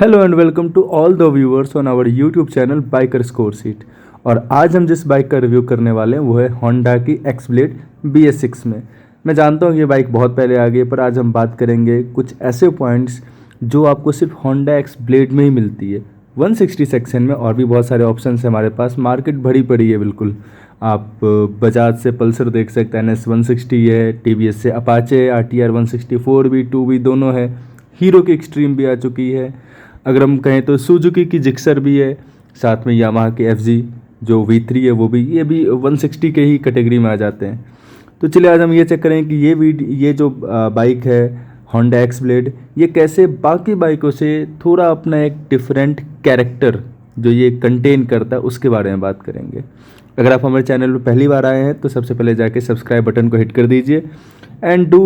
Hello and welcome to all the viewers on our YouTube channel biker score seat. और आज हम जिस bike का रिव्यू करने वाले हैं वो है होंडा की एक्स ब्लेड BS6 में। मैं जानता हूँ कि ये बाइक बहुत पहले आ गई, पर आज हम बात करेंगे कुछ ऐसे पॉइंट्स जो आपको सिर्फ होंडा एक्स ब्लेड में ही मिलती है। 160 सेक्शन में और भी बहुत सारे ऑप्शन है हमारे पास, मार्केट भरी पड़ी है बिल्कुल। आप बजाज से पल्सर देख सकते हैं, NS 160 है, TVS से अपाचे RTR 160 4V 2V दोनों है, हीरो की एक्सट्रीम भी आ चुकी है। अगर हम कहें तो सुजुकी की जिक्सर भी है, साथ में यामाहा के FZ जो V3 है वो भी, ये भी 160 के ही कैटेगरी में आ जाते हैं। तो चलिए आज हम ये चेक करें कि ये जो बाइक है होंडा एक्स ब्लेड, ये कैसे बाकी बाइकों से थोड़ा अपना एक डिफरेंट कैरेक्टर जो ये कंटेन करता है उसके बारे में बात करेंगे। अगर आप हमारे चैनल पर पहली बार आए हैं तो सबसे पहले जाके सब्सक्राइब बटन को हिट कर दीजिए and do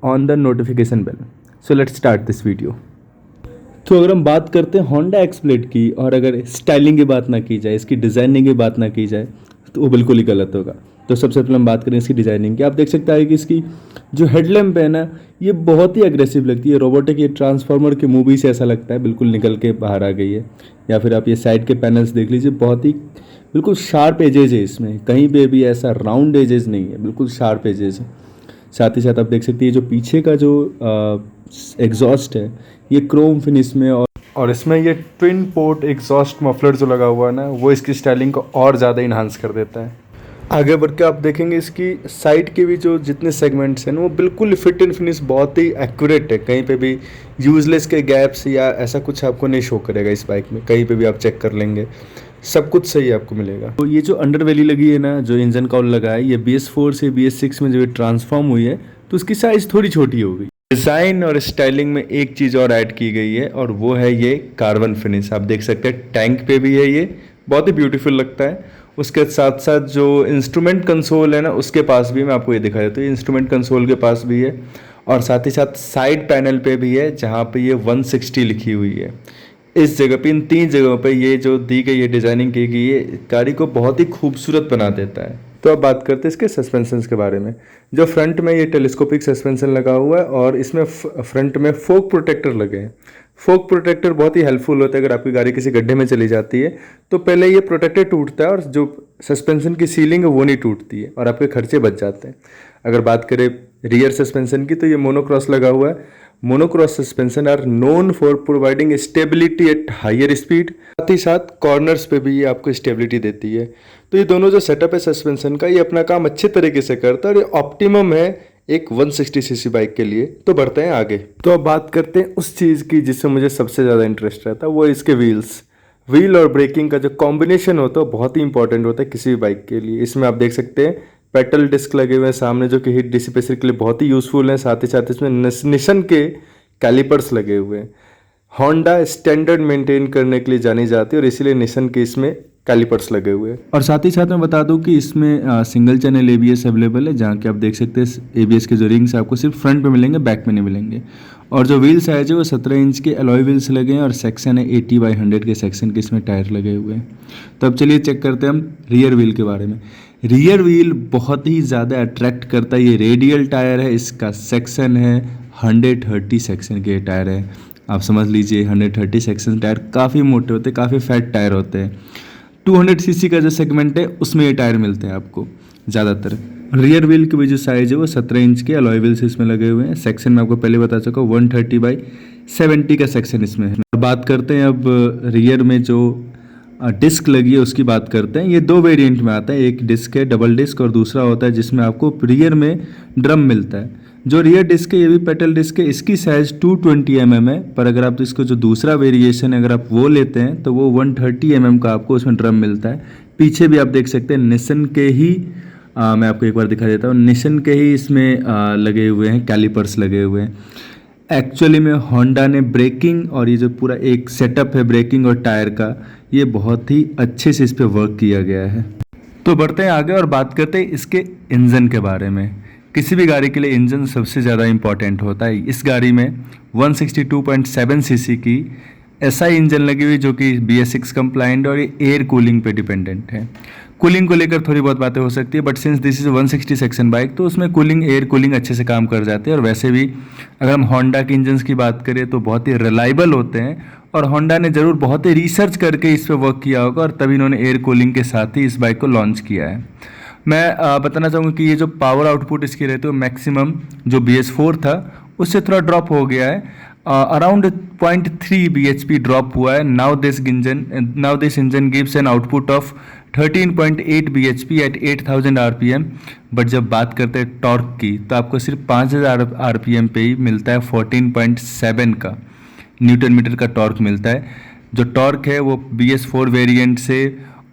on the notification bell. So let's start this video. तो अगर हम बात करते हैं होंडा एक्स ब्लेड की और अगर स्टाइलिंग की बात ना की जाए, इसकी डिज़ाइनिंग की बात ना की जाए, तो वो बिल्कुल ही गलत होगा। तो सबसे पहले हम बात करें इसकी डिज़ाइनिंग की। आप देख सकते हैं कि इसकी जो हेडलैम्प है ना, ये बहुत ही अग्रेसिव लगती है। रोबोटिक, ये ट्रांसफार्मर की मूवी से ऐसा लगता है, बिल्कुल निकल के बाहर आ गई है। या फिर आप ये साइड के पैनल्स देख लीजिए, बहुत ही बिल्कुल शार्प एजेज है इसमें, कहीं पे भी ऐसा राउंड एजेस नहीं है, बिल्कुल शार्प एजेस है। साथ ही साथ आप देख सकते हैं जो पीछे का जो एग्जॉस्ट है ये क्रोम फिनिश में, और इसमें ये ट्विन पोर्ट एग्जॉस्ट मफलर जो लगा हुआ है ना, वो इसकी स्टाइलिंग को और ज़्यादा इन्हांस कर देता है। आगे बढ़ के आप देखेंगे इसकी साइड के भी जो जितने सेगमेंट्स हैं वो बिल्कुल फिट एंड फिनिश बहुत ही एक्यूरेट है। कहीं पे भी यूजलेस के गैप्स या ऐसा कुछ आपको नहीं शो करेगा इस बाइक में। कहीं पे भी आप चेक कर लेंगे, सब कुछ सही आपको मिलेगा। तो ये जो अंडरवेली लगी है ना, जो इंजन कॉल लगा है, ये BS4 से BS6 में जो ट्रांसफॉर्म हुई है तो उसकी साइज़ थोड़ी छोटी हो गई। डिज़ाइन और स्टाइलिंग में एक चीज़ और ऐड की गई है और वो है ये कार्बन फिनिश। आप देख सकते हैं टैंक पे भी है, ये बहुत ही ब्यूटीफुल लगता है। उसके साथ साथ जो इंस्ट्रूमेंट कंसोल है ना, उसके पास भी मैं आपको ये दिखा देता हूँ, इंस्ट्रूमेंट कंसोल के पास भी है और साथ ही साथ साइड पैनल पे भी है जहाँ पे ये 160 लिखी हुई है। इस जगह पे, इन 3 जगहों पे ये जो दी गई है डिज़ाइनिंग की गई है, गाड़ी को बहुत ही खूबसूरत बना देता है। तो अब बात करते हैं इसके सस्पेंशन के बारे में। जो फ्रंट में ये टेलीस्कोपिक सस्पेंशन लगा हुआ है और इसमें फ्रंट में फोक प्रोटेक्टर लगे हैं। फोक प्रोटेक्टर बहुत ही हेल्पफुल होता है अगर आपकी गाड़ी किसी गड्ढे में चली जाती है तो पहले ये प्रोटेक्टर टूटता है और जो सस्पेंशन की सीलिंग है वो नहीं टूटती है और आपके खर्चे बच जाते हैं। अगर बात करें रियर सस्पेंशन की तो ये मोनोक्रॉस लगा हुआ है। Monocross suspension are known for providing stability at higher speed. साथ ही साथ कॉर्नर्स पे भी ये आपको स्टेबिलिटी देती है। तो ये दोनों जो सेटअप है सस्पेंशन का, ये अपना काम अच्छे तरीके से करता है और ये ऑप्टिमम है एक 160 सीसी बाइक के लिए। तो बढ़ते हैं आगे। तो अब बात करते हैं उस चीज़ की जिससे मुझे सबसे ज़्यादा इंटरेस्ट रहता है, वो इसके व्हील और ब्रेकिंग का जो कॉम्बिनेशन होता है बहुत ही इंपॉर्टेंट होता है किसी भी बाइक के लिए। इसमें आप देख सकते हैं पेटल डिस्क लगे हुए हैं सामने जो कि हीट डिसिपेशन के लिए बहुत ही यूज़फुल हैं। साथ ही साथ इसमें निशन के कैलिपर्स लगे हुए हैं। होंडा स्टैंडर्ड मेंटेन करने के लिए जानी जाती है और इसीलिए निशन के इसमें कैलिपर्स लगे हुए हैं। और साथ ही साथ मैं बता दूं कि इसमें सिंगल चैनल ABS अवेलेबल है, जहाँ के आप देख सकते हैं ABS के जो रिंग्स आपको सिर्फ फ्रंट पे मिलेंगे, बैक में नहीं मिलेंगे। और जो व्हील साइज है वो 17 इंच के अलॉय व्हील्स लगे हैं और सेक्शन है 80/100 के सेक्शन के इसमें टायर लगे हुए हैं। तो अब चलिए चेक करते हैं हम रियर व्हील के बारे में। रियर व्हील बहुत ही ज़्यादा अट्रैक्ट करता है। ये रेडियल टायर है, इसका सेक्शन है 130 सेक्शन के टायर है। आप समझ लीजिए 130 सेक्शन टायर काफ़ी मोटे होते हैं, काफ़ी फैट टायर होते हैं। 200 सीसी का जो सेगमेंट है उसमें ये टायर मिलते हैं आपको ज़्यादातर। रियर व्हील की भी जो साइज़ है वो 17 इंच के अलॉय व्हील्स इसमें लगे हुए हैं। सेक्शन में आपको पहले बता चुका हूँ 130/70 का सेक्शन इसमें है। बात करते हैं अब रियर में जो डिस्क लगी है उसकी बात करते हैं। ये 2 वेरिएंट में आता है, एक डिस्क है डबल डिस्क और दूसरा होता है जिसमें आपको रियर में ड्रम मिलता है। जो रियर डिस्क है ये भी पेटल डिस्क है, इसकी साइज़ 220 mm है, पर अगर आप इसको जो दूसरा वेरिएशन है अगर आप वो लेते हैं तो वो 130 mm का आपको उसमें ड्रम मिलता है। पीछे भी आप देख सकते हैं निशन के ही मैं आपको एक बार दिखा देता हूँ, निशन के ही इसमें लगे हुए हैं, कैलिपर्स लगे हुए हैं। एक्चुअली में होंडा ने ब्रेकिंग और ये जो पूरा एक सेटअप है ब्रेकिंग और टायर का, ये बहुत ही अच्छे से इस पर वर्क किया गया है। तो बढ़ते हैं आगे और बात करते हैं इसके इंजन के बारे में। किसी भी गाड़ी के लिए इंजन सबसे ज़्यादा इंपॉर्टेंट होता है। इस गाड़ी में 162.7 सीसी की SI इंजन लगी हुई जो कि BS6 कंप्लाइंट और ये एयर कूलिंग पे डिपेंडेंट है। कूलिंग को लेकर थोड़ी बहुत बातें हो सकती है, but since this is 160 section bike तो उसमें कूलिंग, एयर कूलिंग अच्छे से काम कर जाते हैं। और वैसे भी अगर हम होंडा के इंजन्स की बात करें तो बहुत ही रिलायबल होते हैं और होंडा ने ज़रूर बहुत ही रिसर्च करके इस पे वर्क किया होगा और तभी इन्होंने एयर कूलिंग के साथ ही इस बाइक को लॉन्च किया है। मैं बताना चाहूँगा कि ये जो पावर आउटपुट इसकी रहती है वो मैक्सिमम जो BS4 था उससे थोड़ा ड्रॉप हो गया है, अराउंड 0.3 bhp ड्रॉप हुआ है। Now this engine gives an output of 13.8 bhp at 8000 rpm। But जब बात करते हैं टॉर्क की तो आपको सिर्फ 5000 rpm पे ही मिलता है 14.7 का न्यूटन मीटर का टॉर्क मिलता है। जो टॉर्क है वो BS4 वेरिएंट से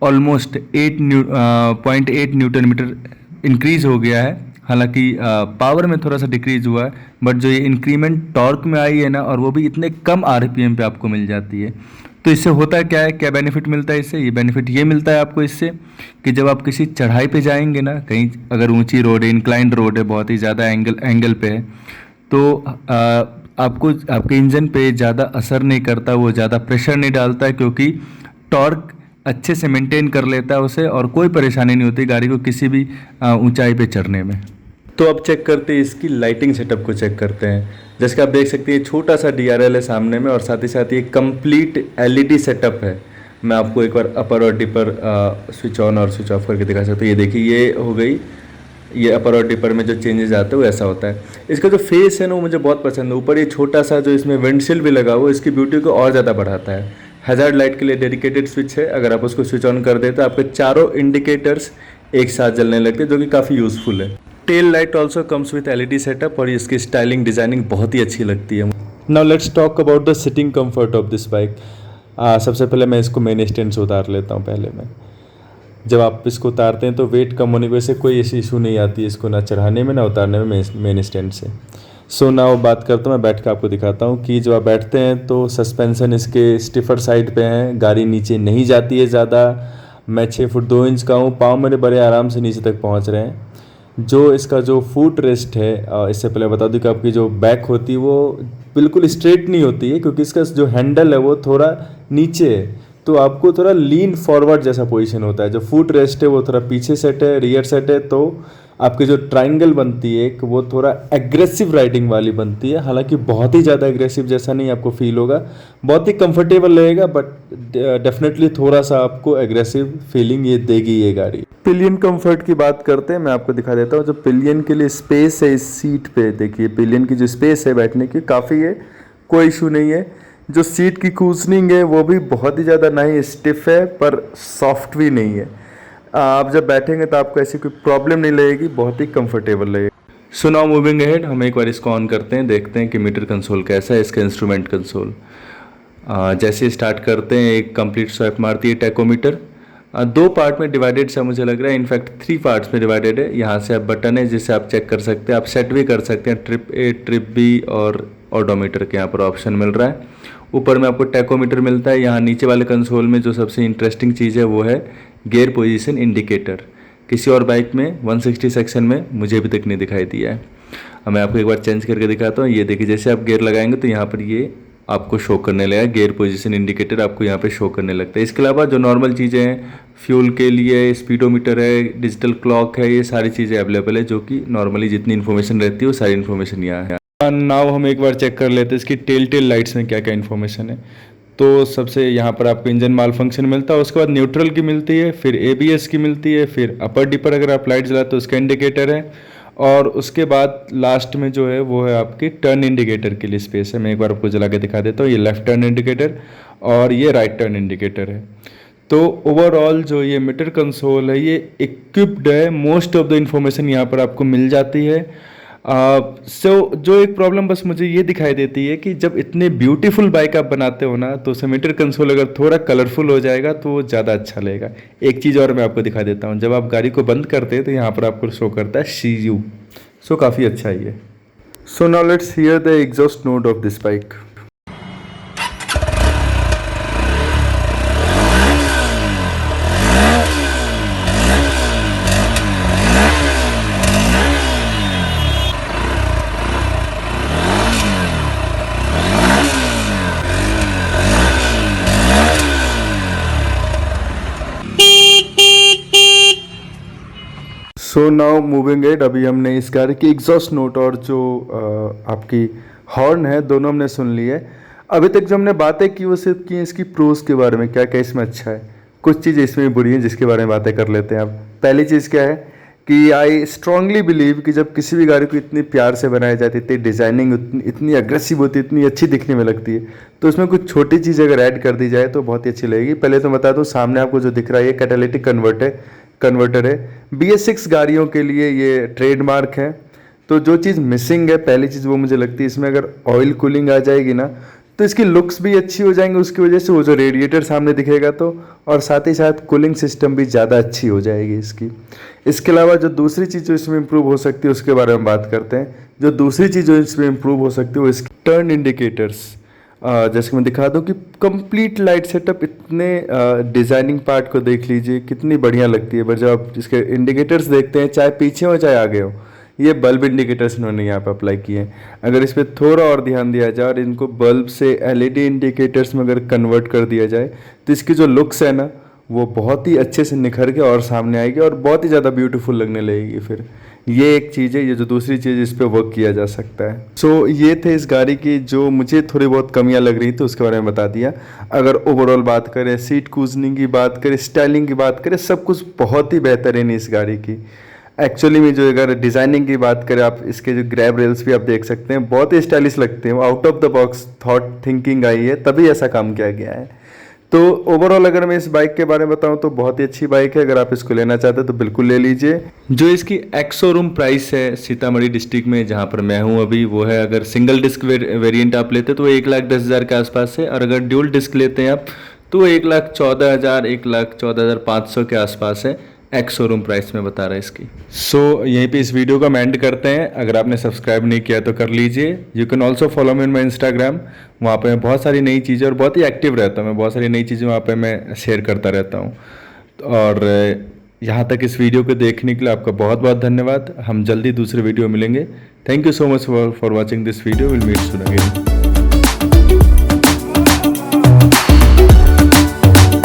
ऑलमोस्ट 0.8 न्यूटन मीटर इंक्रीज हो गया है। हालांकि पावर में थोड़ा सा डिक्रीज हुआ है, बट जो ये इंक्रीमेंट टॉर्क में आई है ना, और वो भी इतने कम RPM पे आपको मिल जाती है। तो इससे होता है क्या है, क्या बेनिफिट मिलता है इससे? ये बेनिफिट ये मिलता है आपको इससे कि जब आप किसी चढ़ाई पे जाएंगे ना, कहीं अगर ऊंची रोड है, इंक्लाइंड रोड है, बहुत ही ज़्यादा एंगल पे है, तो आपको आपके इंजन पे ज़्यादा असर नहीं करता, वो ज़्यादा प्रेशर नहीं डालता है, क्योंकि टॉर्क अच्छे से मेंटेन कर लेता है उसे और कोई परेशानी नहीं होती गाड़ी को किसी भी ऊंचाई पे चढ़ने में। तो अब चेक करते हैं इसकी लाइटिंग सेटअप को चेक करते हैं। जैसे कि आप देख सकते हैं छोटा सा DRL है सामने में और साथ ही साथ ये कंप्लीट LED सेटअप है। मैं आपको एक बार अपर और डिपर स्विच ऑन और स्विच ऑफ करके दिखा सकता हूँ। ये देखिए, ये हो गई, ये अपर और डिपर में जो चेंजेस आते हैं वो ऐसा होता है। इसका जो फेस है ना वो मुझे बहुत पसंद है। ऊपर ये छोटा सा जो इसमें विंडशील्ड भी लगा हुआ है, इसकी ब्यूटी को और ज़्यादा बढ़ाता है। हैज़ार्ड लाइट के लिए डेडिकेटेड स्विच है, अगर आप उसको स्विच ऑन कर देते तो आपके चारों इंडिकेटर्स एक साथ जलने लगते हैं, जो कि काफ़ी यूज़फुल है। Tail light also comes with LED setup और इसकी स्टाइलिंग डिज़ाइनिंग बहुत ही अच्छी लगती है। Now let's talk about the sitting comfort of this bike. सबसे पहले मैं इसको मेन स्टैंड से उतार लेता हूँ। पहले मैं जब आप इसको उतारते हैं तो वेट कम होने की वजह से कोई ऐसी इशू नहीं आती है इसको ना चढ़ाने में ना उतारने में मेन स्टैंड से। सो नाउ बात करता हूँ, मैं बैठ के आपको दिखाता हूँ कि जब आप बैठते हैं तो सस्पेंशन इसके स्टिफर साइड पे हैं, गाड़ी नीचे नहीं जाती है ज़्यादा। मैं 6 फुट 2 इंच का हूँ, पाँव मेरे बड़े आराम से नीचे तक पहुँच रहे हैं। जो इसका जो फुट रेस्ट है, इससे पहले बता दूं कि आपकी जो बैक होती है वो बिल्कुल स्ट्रेट नहीं होती है, क्योंकि इसका जो हैंडल है वो थोड़ा नीचे है, तो आपको थोड़ा लीन फॉरवर्ड जैसा पोजीशन होता है। जो फुट रेस्ट है वो थोड़ा पीछे सेट है, रियर सेट है, तो आपकी जो ट्रायंगल बनती है एक, वो थोड़ा एग्रेसिव राइडिंग वाली बनती है। हालांकि बहुत ही ज़्यादा एग्रेसिव जैसा नहीं आपको फील होगा, बहुत ही कंफर्टेबल रहेगा, बट डेफिनेटली थोड़ा सा आपको एग्रेसिव फीलिंग ये देगी ये गाड़ी। पिलियन कंफर्ट की बात करते हैं, मैं आपको दिखा देता हूँ। जो पिलियन के लिए स्पेस है इस सीट पे, देखिए पिलियन की जो स्पेस है बैठने की काफ़ी है, कोई इशू नहीं है। जो सीट की कुशनिंग है वो भी बहुत ही ज़्यादा ना ही स्टिफ है पर सॉफ्ट भी नहीं है। आप जब बैठेंगे तो आपको ऐसी कोई प्रॉब्लम नहीं लगेगी, बहुत ही कंफर्टेबल लगेगा। सो नाउ मूविंग अहेड, हम एक बार इसको ऑन करते हैं, देखते हैं कि मीटर कंसोल कैसा है, इसका इंस्ट्रूमेंट कंसोल। जैसे स्टार्ट करते हैं एक कंप्लीट स्वैप मारती है टैकोमीटर। 2 पार्ट में डिवाइडेड सा मुझे लग रहा है, इनफैक्ट 3 पार्ट्स में डिवाइडेड है। यहाँ से आप बटन है जिससे आप चेक कर सकते हैं, आप सेट भी कर सकते हैं, ट्रिप A ट्रिप B और ऑडोमीटर के यहाँ पर ऑप्शन मिल रहा है। ऊपर में आपको टैकोमीटर मिलता है। यहाँ नीचे वाले कंसोल में जो सबसे इंटरेस्टिंग चीज़ है वो है गियर पोजीशन इंडिकेटर। किसी और बाइक में 160 सेक्शन में मुझे अभी तक नहीं दिखाई दिया है। अब मैं आपको एक बार चेंज करके दिखाता हूँ। ये देखिए, जैसे आप गियर लगाएंगे तो यहाँ पर ये आपको शो करने लगेगा, गियर पोजीशन इंडिकेटर आपको यहाँ पे शो करने लगता है। इसके अलावा जो नॉर्मल चीज़ें हैं, फ्यूल के लिए स्पीडोमीटर है, डिजिटल क्लॉक है, ये सारी चीज़ें अवेलेबल है, जो कि नॉर्मली जितनी इन्फॉर्मेशन रहती है वो सारी इन्फॉर्मेशन यहाँ है। नाउ हम एक बार चेक कर लेते हैं इसकी टेल लाइट्स में क्या क्या इन्फॉर्मेशन है। तो सबसे यहाँ पर आपको इंजन माल फंक्शन मिलता है, उसके बाद न्यूट्रल की मिलती है, फिर ABS की मिलती है, फिर अपर डिपर अगर आप लाइट जलाते तो उसका इंडिकेटर है, और उसके बाद लास्ट में जो है वो है आपकी टर्न इंडिकेटर के लिए स्पेस है। मैं एक बार आपको जला के दिखा देता हूँ। ये लेफ्ट टर्न इंडिकेटर और ये राइट टर्न इंडिकेटर है। तो ओवरऑल जो ये मीटर कंसोल है ये इक्विप्ड है, मोस्ट ऑफ द इंफॉर्मेशन यहाँ पर आपको मिल जाती है। जो एक प्रॉब्लम बस मुझे ये दिखाई देती है कि जब इतने ब्यूटीफुल बाइक आप बनाते हो ना, तो उसमें मीटर कंसोल अगर थोड़ा कलरफुल हो जाएगा तो वो ज़्यादा अच्छा लगेगा। एक चीज़ और मैं आपको दिखा देता हूँ, जब आप गाड़ी को बंद करते हैं तो यहाँ पर आपको शो करता है CU। सो काफ़ी अच्छा ही है। So now let's hear the exhaust note of this bike. So now moving ahead, अभी हमने इस गाड़ी की एग्जॉस्ट नोट और जो आपकी हॉर्न है दोनों हमने सुन ली है। अभी तक जो हमने बातें की वो सिर्फ की हैं इसकी प्रोज के बारे में, क्या क्या इसमें अच्छा है। कुछ चीज़ें इसमें भी बुरी हैं जिसके बारे में बातें कर लेते हैं। अब पहली चीज़ क्या है कि आई स्ट्रांगली बिलीव कि जब किसी भी गाड़ी को इतनी प्यार से बनाया जाती है, इतनी डिज़ाइनिंग इतनी अग्रेसिव होती है, इतनी अच्छी दिखने में लगती है, तो उसमें कुछ छोटी चीज़ अगर ऐड कर दी जाए तो बहुत ही अच्छी लगेगी। पहले तो बता दूँ, सामने आपको जो दिख रहा है ये कैटालिटिक कन्वर्टर है। BS6 गाड़ियों के लिए ये ट्रेडमार्क है। तो जो चीज़ मिसिंग है, पहली चीज़ वो मुझे लगती है इसमें अगर ऑयल कूलिंग आ जाएगी ना तो इसकी लुक्स भी अच्छी हो जाएंगी, उसकी वजह से वो जो रेडिएटर सामने दिखेगा तो, और साथ ही साथ कूलिंग सिस्टम भी ज़्यादा अच्छी हो जाएगी इसकी। इसके अलावा जो दूसरी चीज़ जो इसमें इम्प्रूव हो सकती है उसके बारे में बात करते हैं। जो दूसरी चीज़ जो इसमें इम्प्रूव हो सकती है वो इसकी टर्न इंडिकेटर्स। जैसे कि मैं दिखा दूँ कि कंप्लीट लाइट सेटअप, इतने डिज़ाइनिंग पार्ट को देख लीजिए कितनी बढ़िया लगती है। पर जब आप इसके इंडिकेटर्स देखते हैं, चाहे पीछे हो चाहे आगे हो, ये बल्ब इंडिकेटर्स इन्होंने यहाँ पे अप्लाई किए हैं। अगर इस पर थोड़ा और ध्यान दिया जाए और इनको बल्ब से LED इंडिकेटर्स में अगर कन्वर्ट कर दिया जाए तो इसकी जो लुक्स है ना वो बहुत ही अच्छे से निखर के और सामने आएगी और बहुत ही ज़्यादा ब्यूटीफुल लगने लगेगी। फिर ये एक चीज़ है, ये जो दूसरी चीज़ इस पर वर्क किया जा सकता है। सो ये थे इस गाड़ी की जो मुझे थोड़ी बहुत कमियां लग रही थी, उसके बारे में बता दिया। अगर ओवरऑल बात करें, सीट कूजनिंग की बात करें, स्टाइलिंग की बात करें, सब कुछ बहुत ही बेहतरीन है इस गाड़ी की। एक्चुअली में जो अगर डिज़ाइनिंग की बात करें, आप इसके जो ग्रैब रेल्स भी आप देख सकते हैं, बहुत ही स्टाइलिश लगते हैं। Out of the box thought thinking I है, तभी ऐसा काम किया गया है। तो ओवरऑल अगर मैं इस बाइक के बारे में बताऊं तो बहुत ही अच्छी बाइक है। अगर आप इसको लेना चाहते हैं तो बिल्कुल ले लीजिए। जो इसकी एक्स शोरूम प्राइस है सीतामढ़ी डिस्ट्रिक्ट में जहां पर मैं हूं अभी, वो है अगर सिंगल डिस्क वेरिएंट आप लेते हैं तो 1,10,000 के आसपास है, और अगर ड्यूल डिस्क लेते हैं आप तो 1,14,000 1,14,500 के आसपास है। एक्स शोरूम प्राइस में बता रहा है इसकी। सो यहीं पे इस वीडियो का एंड करते हैं। अगर आपने सब्सक्राइब नहीं किया तो कर लीजिए। You can also follow me in my Instagram. वहाँ पे मैं बहुत सारी नई चीज़ें और बहुत ही एक्टिव रहता हूँ, मैं बहुत सारी नई चीज़ें वहाँ पे मैं शेयर करता रहता हूँ। और यहाँ तक इस वीडियो को देखने के लिए आपका बहुत बहुत धन्यवाद। हम जल्दी दूसरे वीडियो मिलेंगे। Thank you so much for watching this video. Will meet soon again.